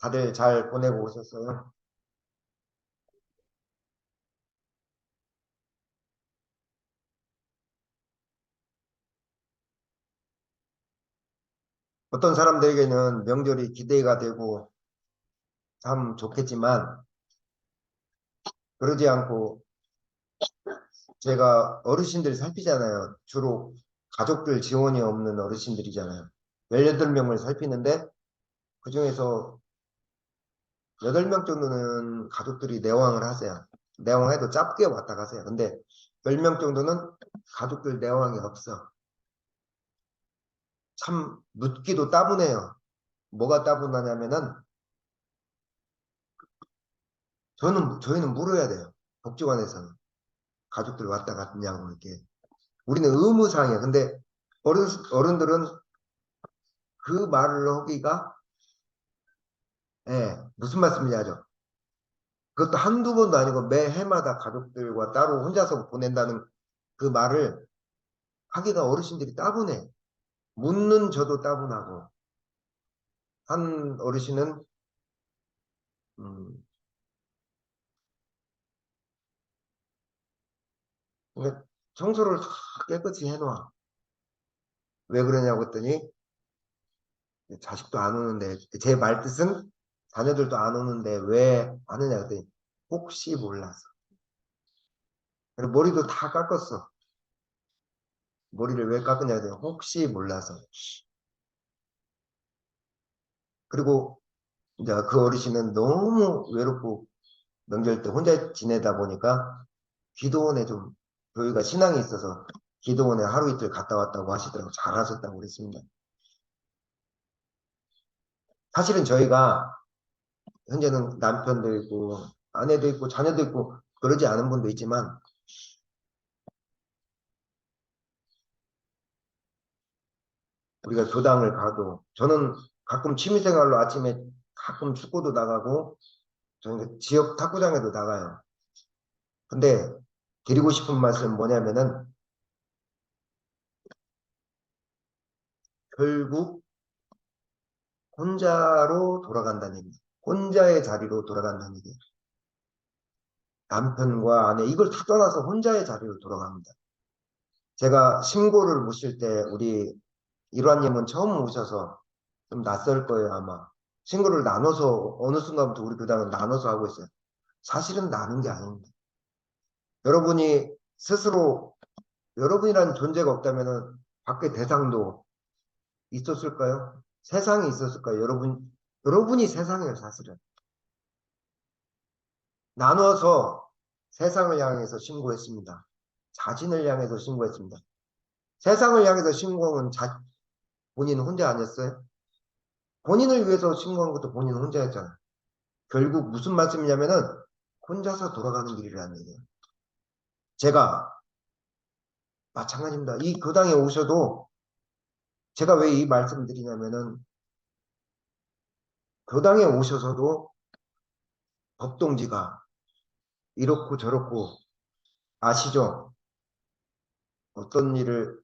다들 잘 보내고 오셨어요? 어떤 사람들에게는 명절이 기대가 되고 참 좋겠지만 그러지 않고 제가 어르신들 살피잖아요. 주로 가족들 지원이 없는 어르신들이잖아요. 18명을 살피는데 그중에서 8명 정도는 가족들이 내왕을 하세요. 내왕해도 짧게 왔다 가세요. 근데 10명 정도는 가족들 내왕이 없어. 참 묻기도 따분해요. 뭐가 따분하냐면은 저희는 물어야 돼요. 복지관에서는. 가족들 왔다 갔냐고 이렇게. 우리는 의무사항이에요. 근데 어른들은 그 말을 하기가 무슨 말씀인지 알죠? 그것도 한두 번도 아니고 매 해마다 가족들과 따로 혼자서 보낸다는 그 말을 하기가 어르신들이 따분해. 묻는 저도 따분하고 한 어르신은 음, 그러니까 청소를 다 깨끗이 해놔. 왜 그러냐고 했더니 자식도 안 오는데 제 말뜻은 자녀들도 안 오는데 왜 안 오냐 그랬더니 혹시 몰라서. 그리고 머리도 다 깎았어. 머리를 왜 깎느냐 그랬더니 혹시 몰라서. 그리고 이제 그 어르신은 너무 외롭고 명절 때 혼자 지내다 보니까 기도원에 좀 교회가 신앙이 있어서 기도원에 하루 이틀 갔다 왔다고 하시더라고. 잘하셨다고 그랬습니다. 사실은 저희가 현재는 남편도 있고 아내도 있고 자녀도 있고 그러지 않은 분도 있지만 우리가 교당을 가도 저는 가끔 취미생활로 아침에 가끔 축구도 나가고 저는 지역 탁구장에도 나가요. 근데 드리고 싶은 말씀은 뭐냐면은 결국 혼자로 돌아간다는 얘기. 혼자의 자리로 돌아간다는 얘기. 남편과 아내 이걸 다 떠나서 혼자의 자리로 돌아갑니다. 제가 신고를 모실 때 우리 일화님은 처음 오셔서 좀 낯설 거예요 아마. 신고를 나눠서 어느 순간부터 우리 교단은 나눠서 하고 있어요. 사실은 나눈 게 아닙니다. 여러분이 스스로 여러분이라는 존재가 없다면은 밖에 대상도 있었을까요? 세상이 있었을까요? 여러분이 세상이에요, 사실은. 나눠서 세상을 향해서 신고했습니다. 자신을 향해서 신고했습니다. 세상을 향해서 신고한 본인 혼자 아니었어요? 본인을 위해서 신고한 것도 본인 혼자였잖아요. 결국 무슨 말씀이냐면은 혼자서 돌아가는 길이라는 얘기예요. 제가 마찬가지입니다. 이 교당에 오셔도 제가 왜 이 말씀을 드리냐면은 교당에 오셔서도 법동지가 이렇고 저렇고 아시죠? 어떤 일을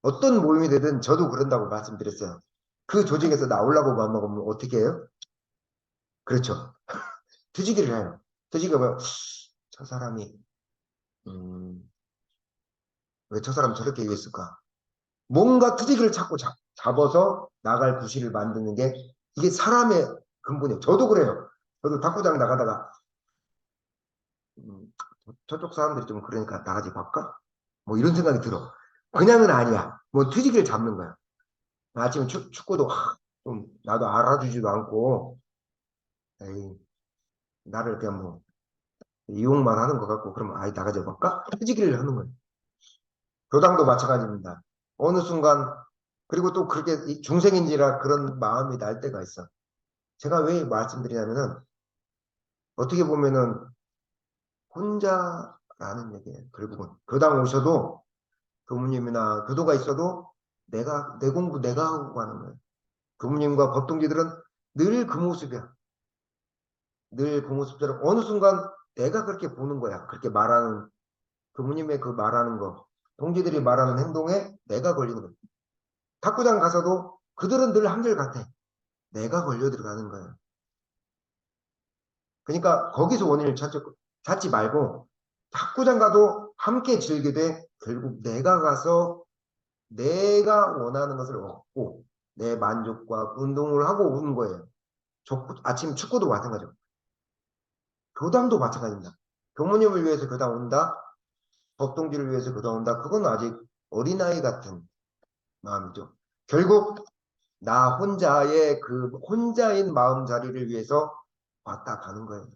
어떤 모임이 되든 저도 그런다고 말씀드렸어요. 그 조직에서 나오려고 마음먹으면 어떻게 해요? 그렇죠. 투지기를 해요. 투지기가 뭐야? 저 사람이 왜 저 사람 저렇게 얘기했을까? 뭔가 투지기를 찾고 잡아서 나갈 구실을 만드는 게 이게 사람의 근본이에요. 저도 그래요. 저도 탁구장 나가다가 음, 저쪽 사람들이 좀 그러니까 나가지 말까? 뭐 이런 생각이 들어. 그냥은 아니야. 뭐 투지기를 잡는 거야. 아침에 축구도 좀 나도 알아주지도 않고 에이, 나를 그냥 뭐 이용만 하는 것 같고 그러면 아이 나가자 볼까? 퇴직을 하는 거예요. 교당도 마찬가지입니다. 어느 순간 그리고 또 그렇게 중생인지라 그런 마음이 날 때가 있어. 제가 왜 말씀드리냐면은 어떻게 보면은 혼자라는 얘기예요. 결국은 교당 오셔도 교무님이나 교도가 있어도 내 공부 내가 하고 가는 거예요. 교무님과 법동지들은 늘 그 모습이야. 늘 그 모습대로 어느 순간 내가 그렇게 보는 거야. 그렇게 말하는 부모님의 그 말하는 거, 동지들이 말하는 행동에 내가 걸리는 거야. 탁구장 가서도 그들은 늘 한결같아. 내가 걸려 들어가는 거야. 그러니까 거기서 원인을 찾지 말고 탁구장 가도 함께 즐기되 결국 내가 가서 내가 원하는 것을 얻고 내 만족과 운동을 하고 오는 거예요. 아침 축구도 마찬가지고 교담도 마찬가지입니다. 교무님을 위해서 교담 온다. 법동지를 위해서 교담 온다. 그건 아직 어린아이 같은 마음이죠. 결국 나 혼자의 그 혼자인 마음 자리를 위해서 왔다 가는 거예요.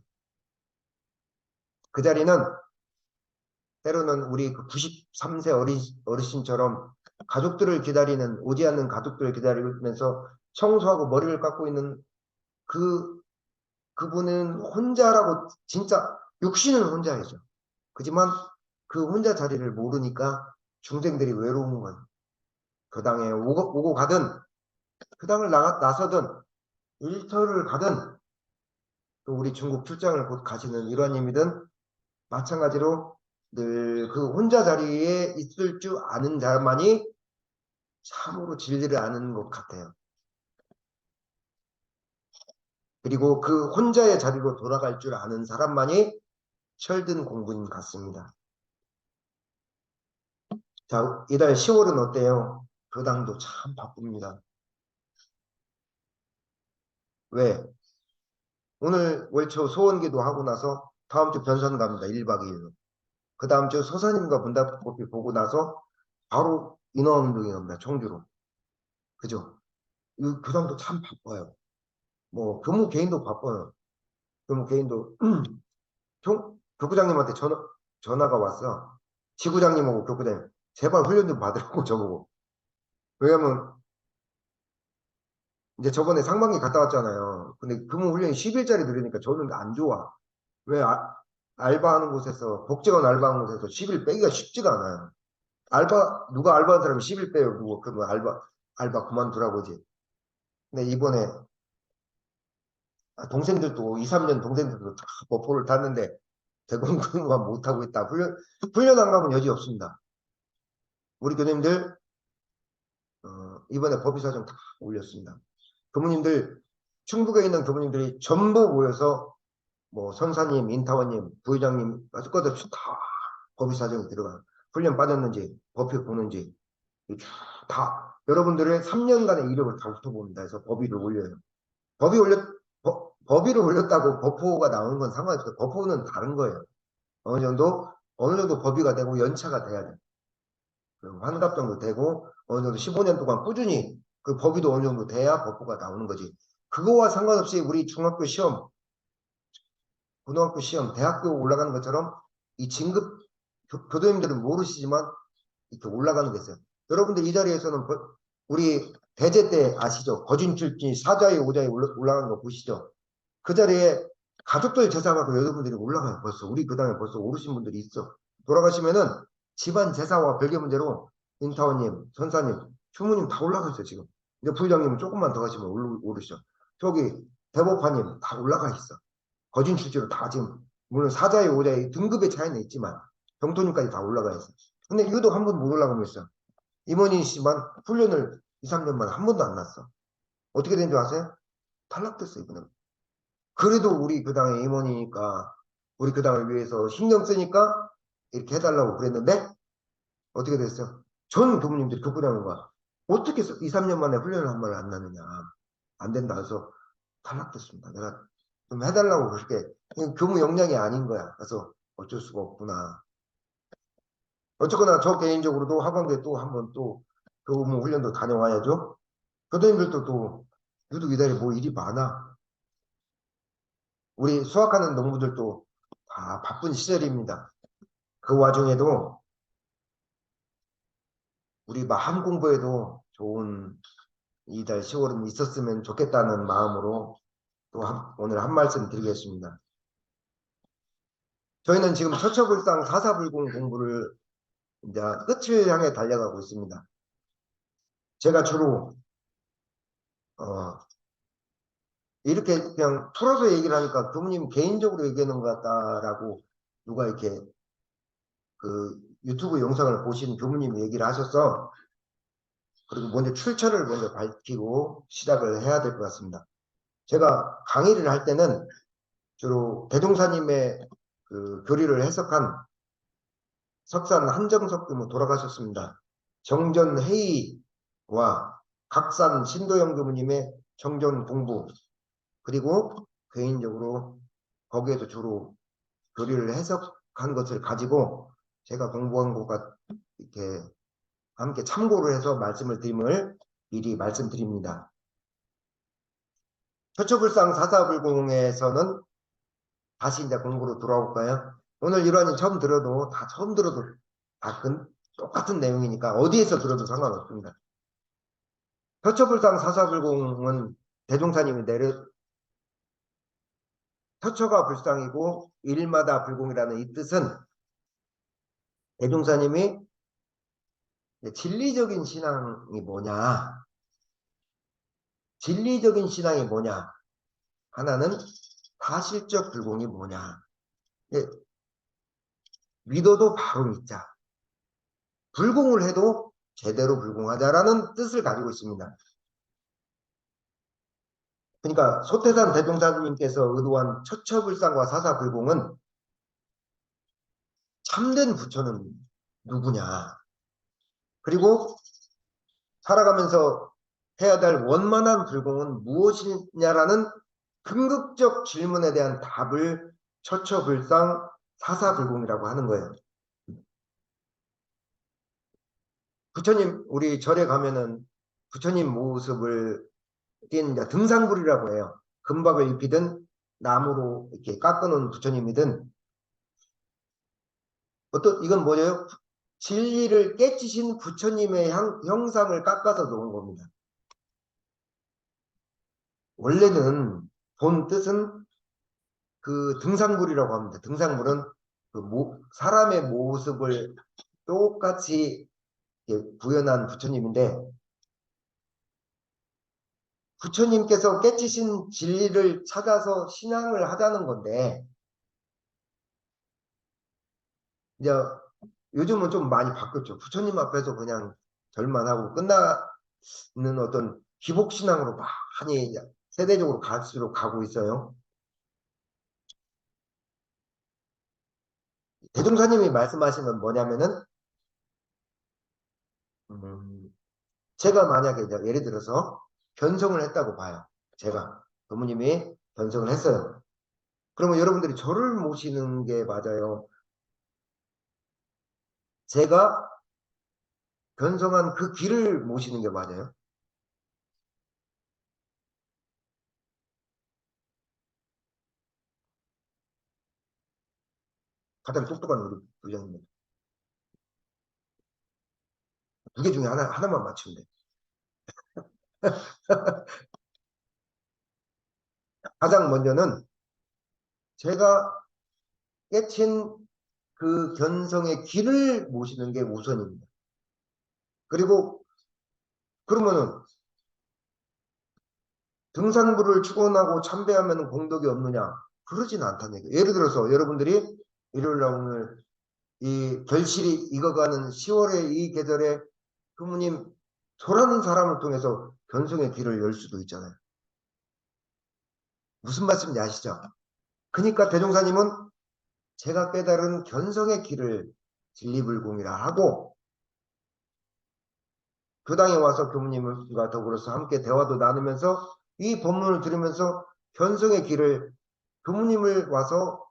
그 자리는 때로는 우리 그 93세 어르신처럼 가족들을 기다리는 오지 않는 가족들을 기다리면서 청소하고 머리를 깎고 있는 그분은 혼자라고 진짜 육신은 혼자이죠. 그지만 그 혼자 자리를 모르니까 중생들이 외로운 거예요. 교당에 오고 가든 교당을 나서든 일터를 가든 또 우리 중국 출장을 곧 가시는 일원님이든 마찬가지로 늘 그 혼자 자리에 있을 줄 아는 사람만이 참으로 진리를 아는 것 같아요. 그리고 그 혼자의 자리로 돌아갈 줄 아는 사람만이 철든 공부인 같습니다. 자, 이달 10월은 어때요? 교당도 참 바쁩니다. 왜? 오늘 월초 소원기도 하고 나서 다음 주 변산 갑니다. 1박 2일로. 그 다음 주 소사님과 문답법이 보고 나서 바로 인어운동이 갑니다. 청주로. 그죠? 이 교당도 참 바빠요. 뭐 교무 개인도 바빠요. 교무 개인도 교구장님한테 전화가 왔어. 지구장님하고 교구장님 제발 훈련 좀 받으라고 저보고. 왜냐면 이제 저번에 상반기 갔다 왔잖아요. 근데 교무 훈련이 10일짜리 들으니까 저는 안 좋아. 왜 알바하는 곳에서 복지관 알바하는 곳에서 10일 빼기가 쉽지가 않아요. 누가 알바하는 사람이 10일 빼요. 누구 그러면 알바 그만두라고 지. 근데 이번에 동생들도 2, 3년 동생들도 다 버포를 탔는데 대공군만 못하고 있다. 훈련 안 가면 여지 없습니다. 우리 교님들 이번에 법의사정 다 올렸습니다. 교무님들 충북에 있는 교무님들이 전부 모여서 뭐 선사님, 인타원님, 부회장님 것 없이 다 법의사정에 들어가요. 훈련 빠졌는지 법회 보는지 다 여러분들의 3년간의 이력을 다 훑어봅니다. 그래서 법의를 올려요. 법의 올렸 법의를 올렸다고 법호가 나오는 건 상관없어요. 법호는 다른 거예요. 어느 정도 법의가 되고 연차가 돼야 돼. 환갑 정도 되고 어느 정도 15년 동안 꾸준히 그 법의도 어느 정도 돼야 법호가 나오는 거지. 그거와 상관없이 우리 중학교 시험, 고등학교 시험, 대학교 올라가는 것처럼 이 진급 교도님들은 모르시지만 이렇게 올라가는 게 있어요. 여러분들 이 자리에서는 우리 대제 때 아시죠? 거진출지 사자에 오자에 올라가는 거 보시죠? 그 자리에 가족들 제사하고 여러분들이 올라가요. 벌써 우리 그 당에 벌써 오르신 분들이 있어. 돌아가시면은 집안 제사와 별개 문제로 인타원님, 선사님, 추무님 다 올라가 있어 지금. 이제 부회장님은 조금만 더 하시면 오르시죠. 저기 대법관님 다 올라가 있어. 거진 출제로 다 지금 물론 사자의 오자의 등급의 차이는 있지만 병토님까지 다 올라가 있어. 근데 유독 한 번 못 올라가고 있어. 임원인 씨만 훈련을 2, 3년 만에 한 번도 안 났어. 어떻게 된 줄 아세요? 탈락됐어 이번에. 그래도 우리 그 당의 임원이니까 우리 그 당을 위해서 신경 쓰니까 이렇게 해달라고 그랬는데 어떻게 됐어? 전 교무님들이 교구장인 거야. 어떻게 2, 3년 만에 훈련을 한 번 안 나느냐. 안 된다 해서 탈락됐습니다. 내가 좀 해달라고 그렇게 교무 역량이 아닌 거야. 그래서 어쩔 수가 없구나. 어쨌거나 저 개인적으로도 학원대 또 한 번 또 교무 훈련도 다녀와야죠. 교도님들도 또 유독 이달에 뭐 일이 많아. 우리 수학하는 농부들도 다 바쁜 시절입니다. 그 와중에도 우리 마음 공부에도 좋은 이달 10월은 있었으면 좋겠다는 마음으로 또 오늘 한 말씀 드리겠습니다. 저희는 지금 처처불상 사사불공 공부를 이제 끝을 향해 달려가고 있습니다. 제가 주로 이렇게 그냥 풀어서 얘기를 하니까 교무님 개인적으로 얘기하는 것 같다라고 누가 이렇게 그 유튜브 영상을 보신 교무님이 얘기를 하셔서 그리고 먼저 출처를 먼저 밝히고 시작을 해야 될 것 같습니다. 제가 강의를 할 때는 주로 대종사님의 그 교리를 해석한 석산 한정석 교무 돌아가셨습니다. 정전회의와 각산 신도영 교무님의 정전 공부, 그리고 개인적으로 거기에서 주로 교리를 해석한 것을 가지고 제가 공부한 것과 이렇게 함께 참고를 해서 말씀을 드림을 미리 말씀드립니다. 처처불상 사사불공에서는 다시 이제 공부로 돌아올까요? 오늘 일화는 처음 들어도 다 똑같은 내용이니까 어디에서 들어도 상관없습니다. 처처불상 사사불공은 대종사님이 처처가 불상이고 일마다 불공이라는 이 뜻은 대종사님이 진리적인 신앙이 뭐냐, 진리적인 신앙이 뭐냐, 하나는 사실적 불공이 뭐냐, 예, 믿어도 바로 믿자, 불공을 해도 제대로 불공하자라는 뜻을 가지고 있습니다. 그러니까 소태산 대종사님께서 의도한 처처불상과 사사불공은 참된 부처는 누구냐, 그리고 살아가면서 해야 될 원만한 불공은 무엇이냐라는 궁극적 질문에 대한 답을 처처불상 사사불공이라고 하는 거예요. 부처님, 우리 절에 가면은 부처님 모습을 띈 등상불이라고 해요. 금박을 입히든 나무로 이렇게 깎아놓은 부처님이든 이건 뭐예요? 진리를 깨치신 부처님의 형상을 깎아서 놓은 겁니다. 원래는 본 뜻은 그 등상불이라고 합니다. 등상불은 사람의 모습을 똑같이 구현한 부처님인데, 부처님께서 깨치신 진리를 찾아서 신앙을 하자는 건데, 이제 요즘은 좀 많이 바뀌었죠. 부처님 앞에서 그냥 절만 하고 끝나는 어떤 기복신앙으로 많이 세대적으로 갈수록 가고 있어요. 대종사님이 말씀하신 건 뭐냐면은, 제가 만약에 예를 들어서 변성을 했다고 봐요. 제가 부모님이 변성을 했어요. 그러면 여러분들이 저를 모시는 게 맞아요? 제가 변성한 그 길을 모시는 게 맞아요? 가장 똑똑한 우리 부장님. 두 개 중에 하나만 맞추면 돼. 가장 먼저는 제가 깨친 그 견성의 길을 모시는 게 우선입니다. 그리고 그러면은 등산부를 축원하고 참배하면 공덕이 없느냐? 그러진 않다는 얘기예요. 예를 들어서 여러분들이 일요일 날 오늘 이 결실이 익어가는 10월의 이 계절에 부모님 소라는 사람을 통해서 견성의 길을 열 수도 있잖아요. 무슨 말씀인지 아시죠? 그러니까 대종사님은 제가 깨달은 견성의 길을 진리불공이라 하고, 교당에 와서 교무님과 더불어서 함께 대화도 나누면서 이 법문을 들으면서 견성의 길을, 교무님을 와서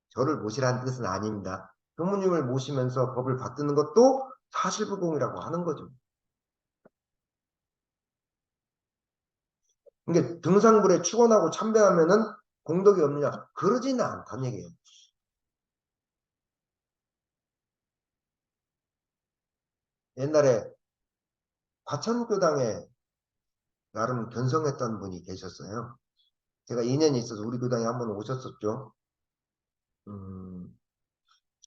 저를 모시라는 뜻은 아닙니다. 교무님을 모시면서 법을 받드는 것도 사실불공이라고 하는 거죠. 이게 등상불에 축원하고 참배하면은 공덕이 없느냐? 그러지는 않다는 얘기예요. 옛날에 과천교당에 나름 견성했던 분이 계셨어요. 제가 인연이 있어서 우리 교당에 한번 오셨었죠. 음,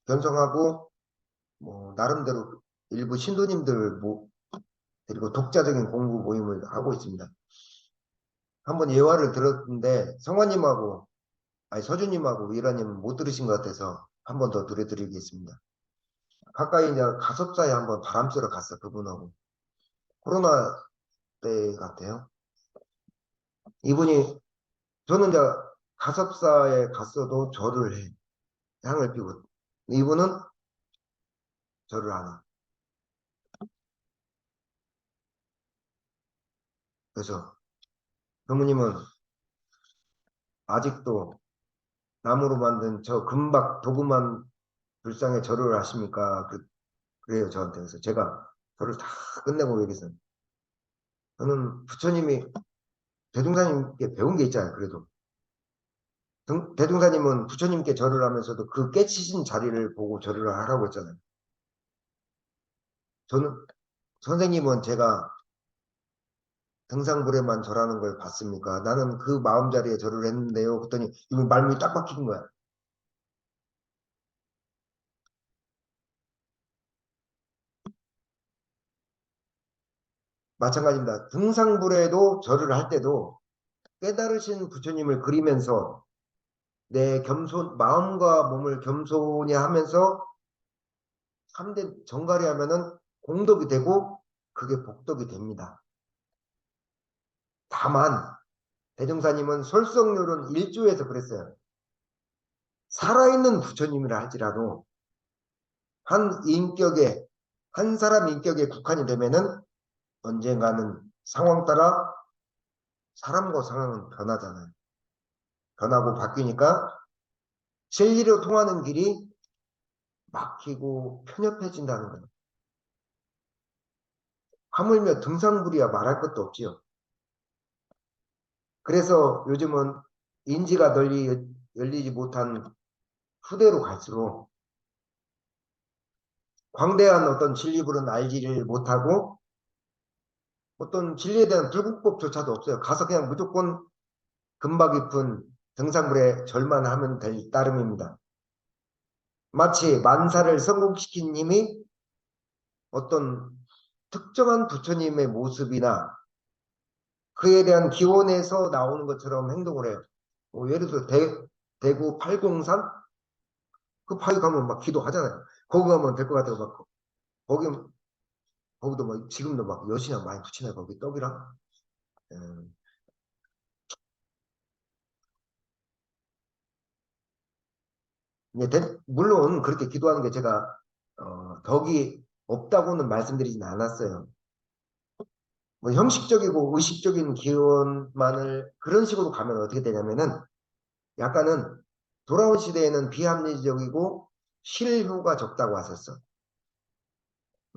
견성하고 뭐 나름대로 일부 신도님들 그리고 독자적인 공부 모임을 하고 있습니다. 한번 예화를 들었는데 성화님하고 아니 서주님하고 위라님 못 들으신 것 같아서 한 번 더 들려드리겠습니다. 가까이 이제 가섭사에 한번 바람 쐬러 갔어 그분하고. 코로나 때 같아요. 이분이 저는 이제 가섭사에 갔어도 절을 해. 향을 피고. 이분은 절을 안 해. 그래서 부모님은 아직도 나무로 만든 저 금박 도구만 불상에 절을 하십니까? 그래요, 저한테. 그래서 제가 절을 다 끝내고 얘기했어요. 저는 부처님이 대중사님께 배운 게 있잖아요, 그래도. 대중사님은 부처님께 절을 하면서도 그 깨치신 자리를 보고 절을 하라고 했잖아요. 저는, 선생님은 제가 등상불에만 절하는 걸 봤습니까? 나는 그 마음자리에 절을 했는데요. 그랬더니 이분 말문이 딱 막히는 거야. 마찬가지입니다. 등상불에도 절을 할 때도 깨달으신 부처님을 그리면서 내 마음과 몸을 겸손히 하면서 참된 정갈이 하면은 공덕이 되고 그게 복덕이 됩니다. 다만 대종사님은 솔성률은 일조에서 그랬어요. 살아있는 부처님이라 할지라도 한 인격에 한 사람 인격에 국한이 되면은 언젠가는 상황 따라 사람과 상황은 변하잖아요. 변하고 바뀌니까 진리로 통하는 길이 막히고 편협해진다는 거예요. 하물며 등상불이야 말할 것도 없지요. 그래서 요즘은 인지가 널리 열리지 못한 후대로 갈수록 광대한 어떤 진리불은 알지를 못하고 어떤 진리에 대한 불국법조차도 없어요. 가서 그냥 무조건 금박 깊은 등산물에 절만 하면 될 따름입니다. 마치 만사를 성공시킨 님이 어떤 특정한 부처님의 모습이나 그에 대한 기원에서 나오는 것처럼 행동을 해요. 예를 들어 대구 팔공산 그 파기 가면 막 기도하잖아요. 거기 가면 될 것 같다고 막 거기 거기도 뭐 지금도 막 여신이랑 많이 붙이네 거기 떡이랑. 음, 물론 그렇게 기도하는 게 제가 덕이 없다고는 말씀드리진 않았어요. 뭐 형식적이고 의식적인 기원만을 그런 식으로 가면 어떻게 되냐면은 약간은 돌아온 시대에는 비합리적이고 실효가 적다고 하셨어.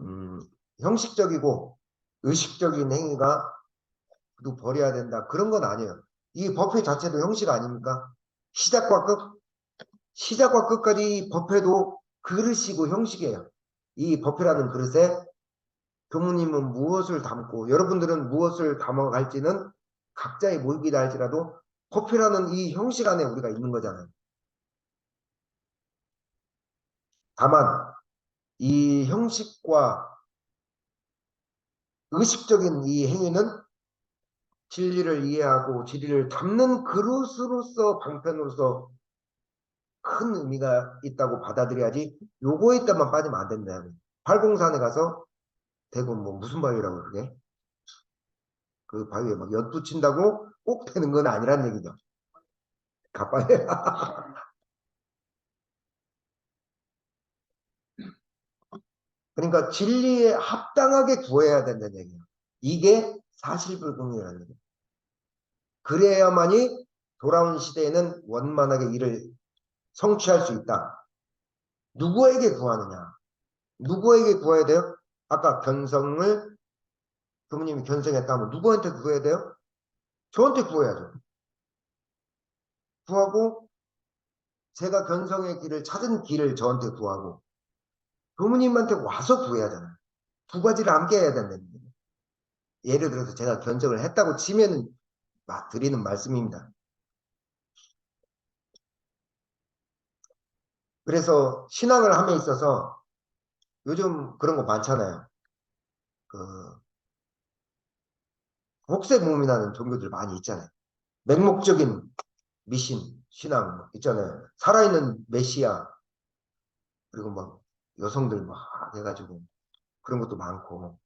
음, 형식적이고 의식적인 행위가 또 버려야 된다. 그런 건 아니에요. 이 법회 자체도 형식 아닙니까? 시작과 끝, 시작과 끝까지 법회도 그릇이고 형식이에요. 이 법회라는 그릇에 교무님은 무엇을 담고 여러분들은 무엇을 담아갈지는 각자의 모습이다 할지라도 법회라는 이 형식 안에 우리가 있는 거잖아요. 다만 이 형식과 의식적인 이 행위는 진리를 이해하고 진리를 담는 그릇으로서 방편으로서 큰 의미가 있다고 받아들여야지 요거에 있다만 빠지면 안 된다. 팔공산에 가서 대구 뭐 무슨 바위라고 그러게? 그 바위에 막 엿붙인다고 꼭 되는 건 아니란 얘기죠. 가빠해. 그러니까 진리에 합당하게 구해야 된다는 얘기예요. 이게 사실불공이라는 얘기예요. 그래야만이 돌아온 시대에는 원만하게 이를 성취할 수 있다. 누구에게 구하느냐? 누구에게 구해야 돼요? 아까 견성을 부모님이 견성했다면 누구한테 구해야 돼요? 저한테 구해야죠. 구하고 제가 견성의 길을 찾은 길을 저한테 구하고 부모님한테 와서 구해야 하잖아요. 두 가지를 함께 해야 된다는 거예요. 예를 들어서 제가 견성을 했다고 치면 드리는 말씀입니다. 그래서 신앙을 함에 있어서 요즘 그런 거 많잖아요. 그 혹세무민하는 종교들 많이 있잖아요. 맹목적인 미신, 신앙 뭐 있잖아요. 살아있는 메시아 그리고 막 여성들 막 해가지고 그런 것도 많고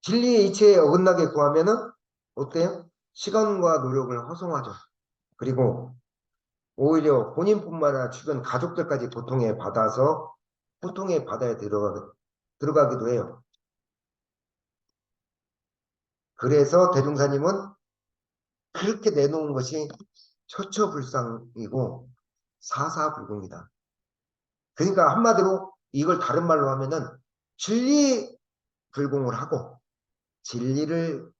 진리의 이치에 어긋나게 구하면은 어때요? 시간과 노력을 허송하죠. 그리고 오히려 본인뿐만 아니라 주변 가족들까지 고통에 받아서 고통의 바다에 들어가기도 해요. 그래서 대종사님은 그렇게 내놓은 것이 처처불상이고 사사불공이다. 그러니까 한마디로 이걸 다른 말로 하면은 진리불공을 하고 진리를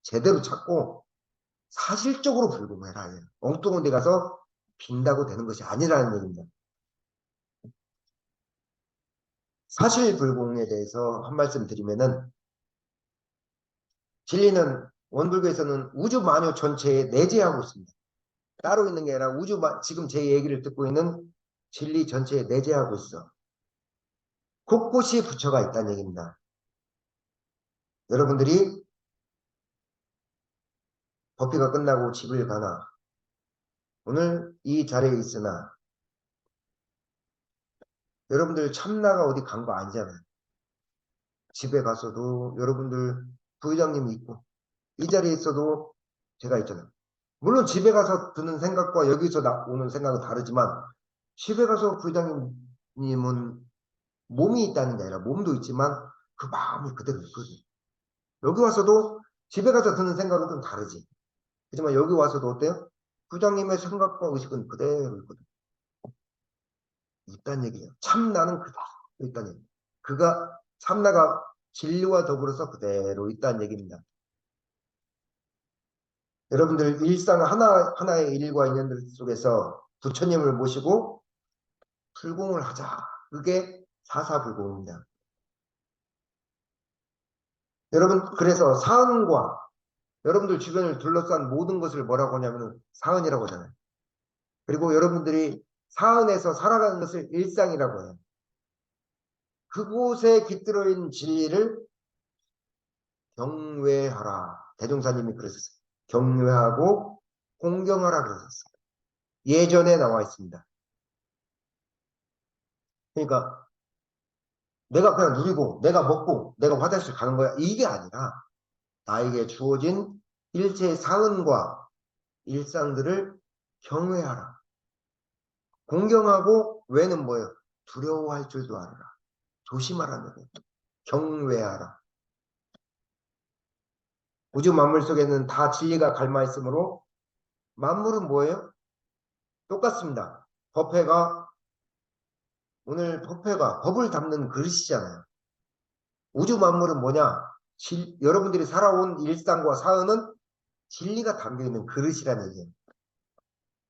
제대로 찾고 사실적으로 불공해라. 엉뚱한 데 가서 빈다고 되는 것이 아니라는 얘기입니다. 사실불공에 대해서 한 말씀 드리면은 진리는 원불교에서는 우주 만유 전체에 내재하고 있습니다. 따로 있는 게 아니라 지금 제 얘기를 듣고 있는 진리 전체에 내재하고 있어. 곳곳이 부처가 있다는 얘기입니다. 여러분들이 법회가 끝나고 집을 가나 오늘 이 자리에 있으나 여러분들 참나가 어디 간 거 아니잖아요. 집에 가서도 여러분들 부회장님이 있고 이 자리에 있어도 제가 있잖아요. 물론 집에 가서 드는 생각과 여기서 오는 생각은 다르지만 집에 가서 부회장님은 몸이 있다는 게 아니라 몸도 있지만 그 마음이 그대로 있거든요. 여기 와서도 집에 가서 드는 생각은 좀 다르지. 하지만 여기 와서도 어때요? 부장님의 생각과 의식은 그대로 있거든. 있다는 얘기예요. 참나는 그대로 있다는 얘기예요. 참나가 진리와 더불어서 그대로 있다는 얘기입니다. 여러분들 일상 하나의 일과 인연들 속에서 부처님을 모시고 불공을 하자. 그게 사사불공입니다. 여러분 그래서 사은과 여러분들 주변을 둘러싼 모든 것을 뭐라고 하냐면 사은이라고 하잖아요. 그리고 여러분들이 사은에서 살아가는 것을 일상이라고 해요. 그곳에 깃들어 있는 진리를 경외하라. 대종사님이 그러셨어요. 경외하고 공경하라 그러셨어요. 예전에 나와 있습니다. 그러니까 내가 그냥 누리고 내가 먹고 내가 화장실 가는 거야. 이게 아니라 나에게 주어진 일체의 사은과 일상들을 경외하라. 공경하고 외는 뭐예요? 두려워할 줄도 알아라. 조심하라는 거예요. 경외하라. 우주 만물 속에는 다 진리가 갈마 있으므로 만물은 뭐예요? 똑같습니다. 오늘 법회가 법을 담는 그릇이잖아요. 우주 만물은 뭐냐? 여러분들이 살아온 일상과 사은은 진리가 담겨있는 그릇이라는 얘기예요.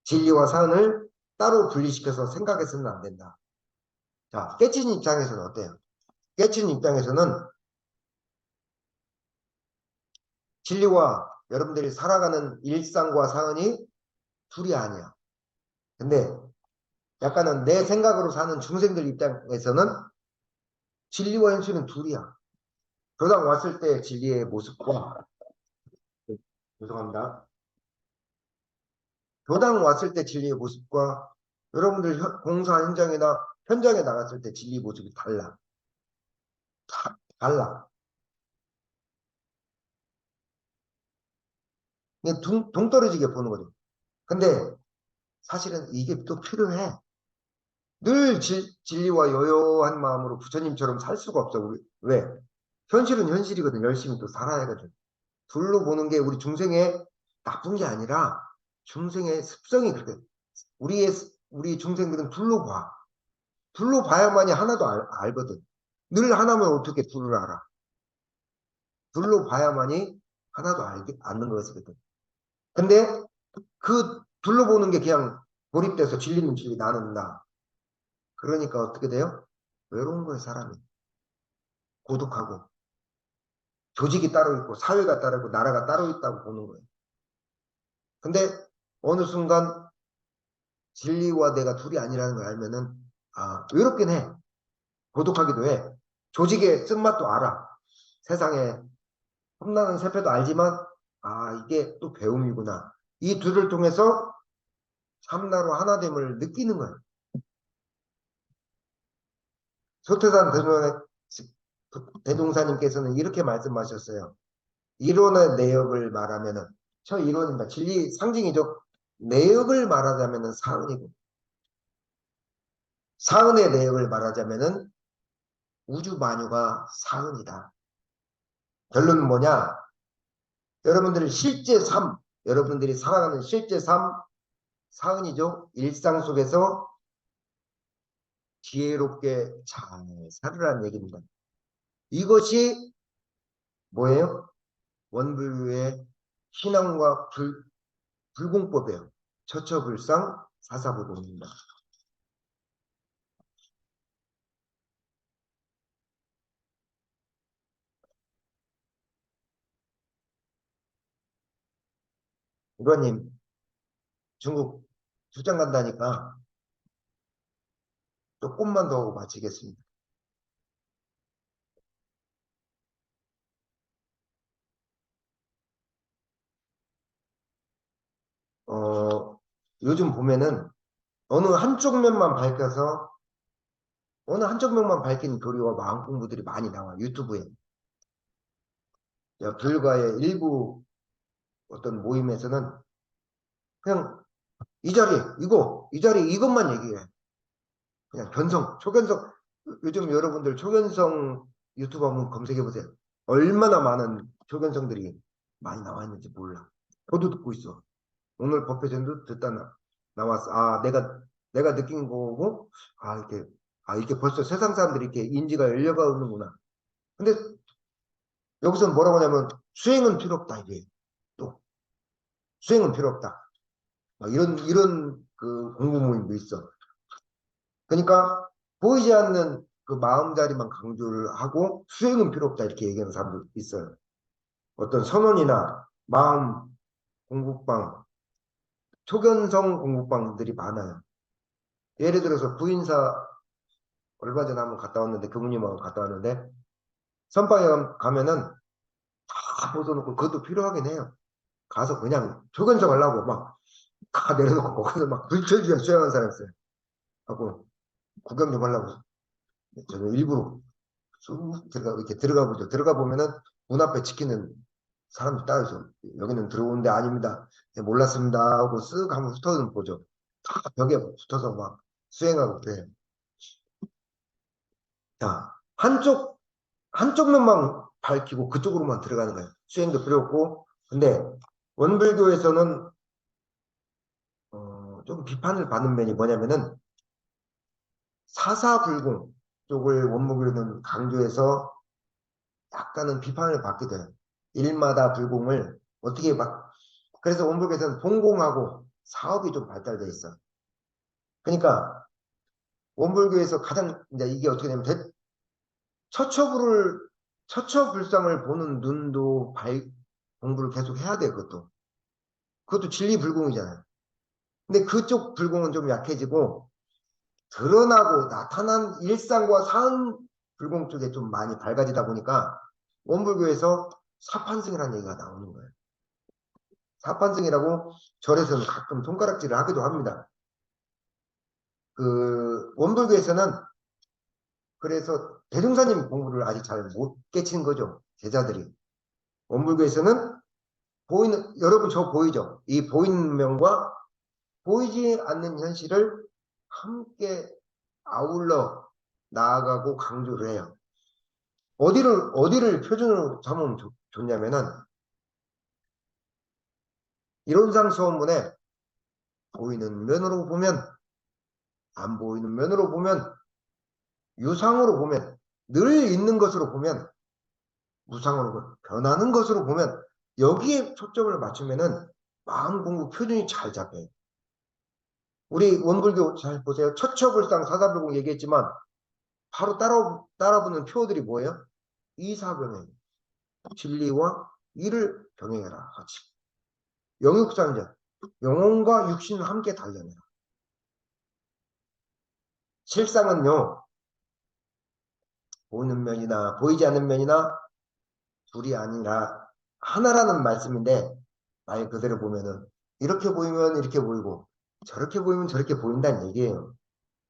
진리와 사은을 따로 분리시켜서 생각해서는 안 된다. 자, 깨친 입장에서는 어때요? 깨친 입장에서는 진리와 여러분들이 살아가는 일상과 사은이 둘이 아니야. 근데 약간은 내 생각으로 사는 중생들 입장에서는 진리와 현실은 둘이야. 교당 왔을 때 진리의 모습과 죄송합니다. 교당 왔을 때 진리의 모습과 여러분들 공사 현장이나 현장에 나갔을 때 진리의 모습이 달라. 달라. 그냥 동떨어지게 보는 거죠. 근데 사실은 이게 또 필요해. 늘 진리와 여여한 마음으로 부처님처럼 살 수가 없어. 왜? 현실은 현실이거든. 열심히 또 살아야 거든. 둘로 보는 게 우리 중생의 나쁜 게 아니라 중생의 습성이 그렇게 우리 중생들은 둘로 봐. 둘로 봐야만이 하나도 알거든. 늘 하나면 어떻게 둘을 알아? 둘로 봐야만이 하나도 않는 것이거든. 근데 그 둘로 보는 게 그냥 고립돼서 진리는 진리 나는 나. 그러니까 어떻게 돼요? 외로운 거예요, 사람이. 고독하고. 조직이 따로 있고 사회가 따로 있고 나라가 따로 있다고 보는 거예요. 근데 어느 순간 진리와 내가 둘이 아니라는 걸 알면은 외롭긴 해. 고독하기도 해. 조직의 쓴맛도 알아. 세상에 험난한 세패도 알지만 이게 또 배움이구나. 이 둘을 통해서 참나로 하나됨을 느끼는 거예요. 소태산 대동사님께서는 이렇게 말씀하셨어요. 이론의 내역을 말하면은 저 이론입니다. 진리 상징이죠. 내역을 말하자면은 사은이고, 사은의 내역을 말하자면은 우주 만유가 사은이다. 결론은 뭐냐? 여러분들이 실제 삶, 여러분들이 살아가는 실제 삶, 사은이죠. 일상 속에서 지혜롭게 잘 살으라는 얘기입니다. 이것이 뭐예요? 원불교의 신앙과 불공법이에요. 처처불상 사사불공입니다. 이관님, 중국 출장 간다니까 조금만 더 하고 마치겠습니다. 요즘 보면은 어느 한쪽 면만 밝혀서 어느 한쪽 면만 밝힌 교리와 마음 공부들이 많이 나와요. 유튜브에. 불과의 일부 어떤 모임에서는 그냥 이 자리, 이 자리 이것만 얘기해. 그냥 초견성. 요즘 여러분들 초견성 유튜브 한번 검색해 보세요. 얼마나 많은 초견성들이 많이 나와 있는지 몰라. 저도 듣고 있어. 오늘 법회전도 듣다 나왔어. 아, 내가 느낀 거고, 이렇게 벌써 세상 사람들이 이렇게 인지가 열려가는구나. 근데 여기서 뭐라고 하냐면, 수행은 필요 없다, 이게. 또, 수행은 필요 없다. 막 이런 그 공부 모임도 있어. 그러니까, 보이지 않는 그 마음자리만 강조를 하고, 수행은 필요 없다, 이렇게 얘기하는 사람도 있어요. 어떤 선언이나 마음 공부방, 초견성 공부방들이 많아요. 예를 들어서 부인사 얼마 전에 한번 갔다 왔는데 교무님하고 갔다 왔는데 선방에 가면은 다 벗어놓고 그것도 필요하긴 해요. 가서 그냥 초견성 하려고 막 다 내려놓고 거기서 막 불철주야 수행하는 사람 있어요. 하고 구경 좀 하려고 저는 일부러 쑥 이렇게 들어가 보죠. 들어가 보면은 문 앞에 지키는 사람이 따로 있어. 여기는 들어오는 데 아닙니다. 네, 몰랐습니다 하고 쓱 한번 훑어는 보죠. 다 벽에 붙어서 막 수행하고 그래요. 자, 한쪽 면만 밝히고 그쪽으로만 들어가는 거예요. 수행도 필요 없고. 근데 원불교에서는 좀 비판을 받는 면이 뭐냐면은 사사불공 쪽을 원불교는 강조해서 약간은 비판을 받게 돼요. 일마다 불공을 어떻게 막 그래서 원불교에서는 본공하고 사업이 좀 발달돼 있어. 그러니까 원불교에서 가장 이제 이게 어떻게 되면 처처불을 처처불상을 보는 눈도 공부를 계속 해야 돼 그것도. 그것도 진리불공이잖아요. 근데 그쪽 불공은 좀 약해지고 드러나고 나타난 일상과 사은 불공 쪽에 좀 많이 밝아지다 보니까 원불교에서 사판승이라는 얘기가 나오는 거예요. 사판승이라고 절에서는 가끔 손가락질을 하기도 합니다. 그 원불교에서는 그래서 대종사님 공부를 아직 잘 못 깨치는 거죠. 제자들이. 원불교에서는 여러분 저 보이죠? 이 보이는 면과 보이지 않는 현실을 함께 아울러 나아가고 강조를 해요. 어디를 표준으로 삼으면 좋냐면은, 이론상 수업문에 보이는 면으로 보면, 안 보이는 면으로 보면, 유상으로 보면, 늘 있는 것으로 보면, 무상으로 변하는 것으로 보면, 여기에 초점을 맞추면은 마음 공부 표준이 잘 잡혀요. 우리 원불교 잘 보세요. 처처불상 사사불공 얘기했지만, 바로 따라붙는 표어들이 뭐예요? 이사병행, 진리와 이를 병행해라. 같이. 영육상전, 영혼과 육신을 함께 단련해라. 실상은요, 보이는 면이나 보이지 않는 면이나 둘이 아니라 하나라는 말씀인데, 말 그대로 보면은 이렇게 보이면 이렇게 보이고 저렇게 보이면 저렇게 보인다는 얘기예요.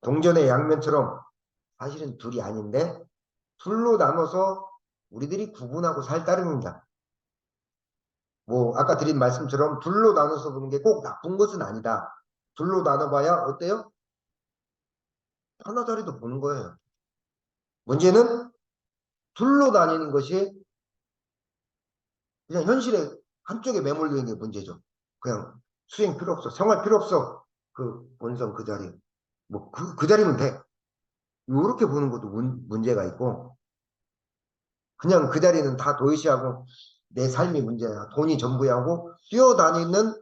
동전의 양면처럼 사실은 둘이 아닌데 둘로 나눠서 우리들이 구분하고 살 따름입니다. 뭐 아까 드린 말씀처럼 둘로 나눠서 보는 게 꼭 나쁜 것은 아니다. 둘로 나눠봐야 어때요? 하나 자리도 보는 거예요. 문제는 둘로 나뉘는 것이 그냥 현실에 한쪽에 매몰되는 게 문제죠. 그냥 수행 필요 없어. 생활 필요 없어. 그 본성 그 자리. 뭐 그 자리면 돼. 이렇게 보는 것도 문제가 있고 그냥 그 자리는 다 도외시하고 내 삶이 문제야. 돈이 전부야 하고 뛰어다니는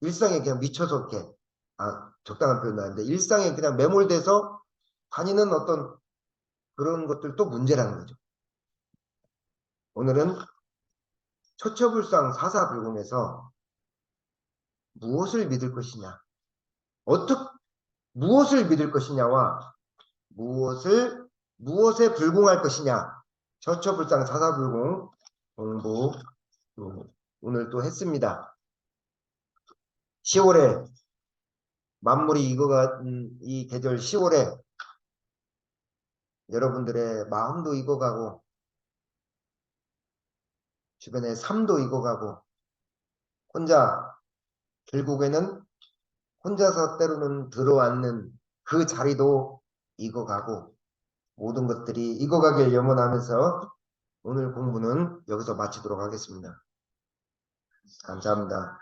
일상에 그냥 미쳐서 이렇게 적당한 표현은 아닌데 일상에 그냥 매몰돼서 다니는 어떤 그런 것들도 문제라는 거죠. 오늘은 처처불상 사사불공에서 무엇을 믿을 것이냐, 무엇을 믿을 것이냐와 무엇에 불공할 것이냐, 처처불상 사사불공 공부 오늘 또 했습니다. 10월에 만물이 익어간 이 계절 10월에 여러분들의 마음도 익어가고 주변에 삶도 익어가고 혼자 결국에는 혼자서 때로는 들어앉는 그 자리도 익어가고 모든 것들이 익어가길 염원하면서 오늘 공부는 여기서 마치도록 하겠습니다. 감사합니다.